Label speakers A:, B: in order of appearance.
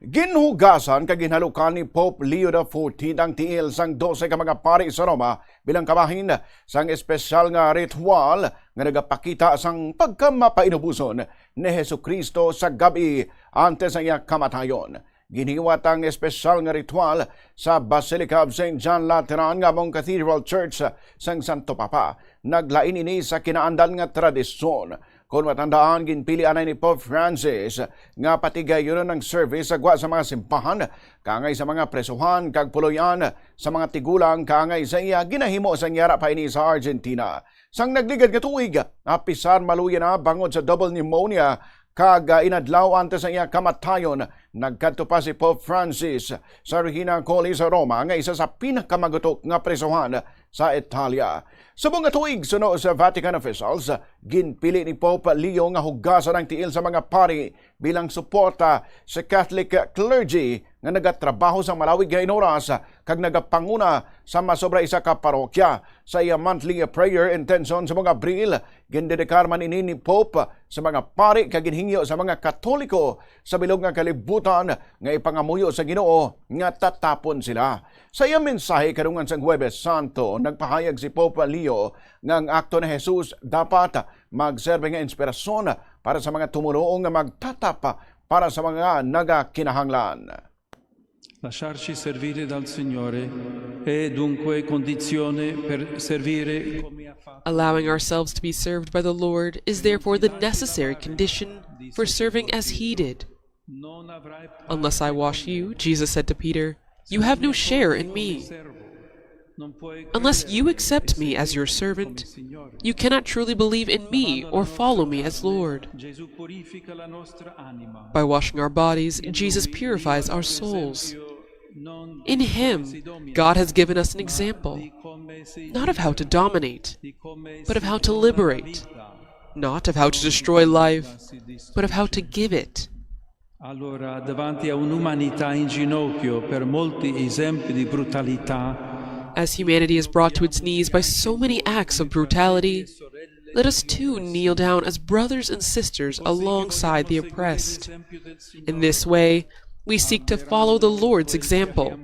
A: Ginhugasan kaginhalukan ni Pope Leo XIV ang tiil sang 12 ka mga pari sa Roma bilang kabahin sang espesyal nga ritual nga nagapakita sang pagkamapainubuson ni Jesucristo sa gabi antes sa iya kamatayon. Giniwat ang espesyal nga ritual sa Basilica of St. John Lateran nga mong Cathedral Church sang Santo Papa. Naglain ini sa kinaandan nga tradisyon. Kung matandaan, ginpili anay ni Pope Francis nga patigayon ng service agwa sa mga simbahan, kangay sa mga presuhan, kag puloyan sa mga tigulang, kangay sa iya ginahimo sa nyara pa ini sa Argentina. Sang nagligad nga tuig, apisar maluya na bangod sa double pneumonia, kag inadlaw antes sa iya kamatayon, nagkadto pa si Pope Francis sa Regina Coeli sa Roma nga isa sa pinakamagutok nga presuhan sa Italia. Sa mga tuig suno sa Vatican officials, ginpili ni Pope Leo nga hugasan ang tiil sa mga pari bilang suporta sa Catholic clergy nga nagatrabaho sa malawig nga inoras kag nagapanguna sa masobra isa ka parokya. Sa iya monthly prayer intention sa mga Abril, gindedikar man ini ni Pope sa mga pari kag ginhingyo sa mga Katoliko sa bilog nga kalibutan nga ipangamuyo sa Ginoo nga tatapon sila. Sa iyang mensahe kadungan sa Huwebes Santo, nagpahayag si Pope Leo nga ang akto ni Jesus dapat magserbe nga inspirasyon para sa mga tumuluong nga magtatapa para sa mga nagakinahanglan.
B: Lasciarci servire dal Signore è dunque condizione per servire come ha fatto.
C: Allowing ourselves to be served by the Lord is therefore the necessary condition for serving as He did. Unless I wash you, Jesus said to Peter, you have no share in me. Unless you accept me as your servant, you cannot truly believe in me or follow me as Lord. By washing our bodies, Jesus purifies our souls. In Him, God has given us an example, not of how to dominate, but of how to liberate, not of how to destroy life, but of how to give it.
B: Allora, davanti a un'umanità in ginocchio per molti esempi di brutalità,
C: as humanity is brought to its knees by so many acts of brutality, let us too kneel down as brothers and sisters alongside the oppressed. In this way, we seek to follow the Lord's example.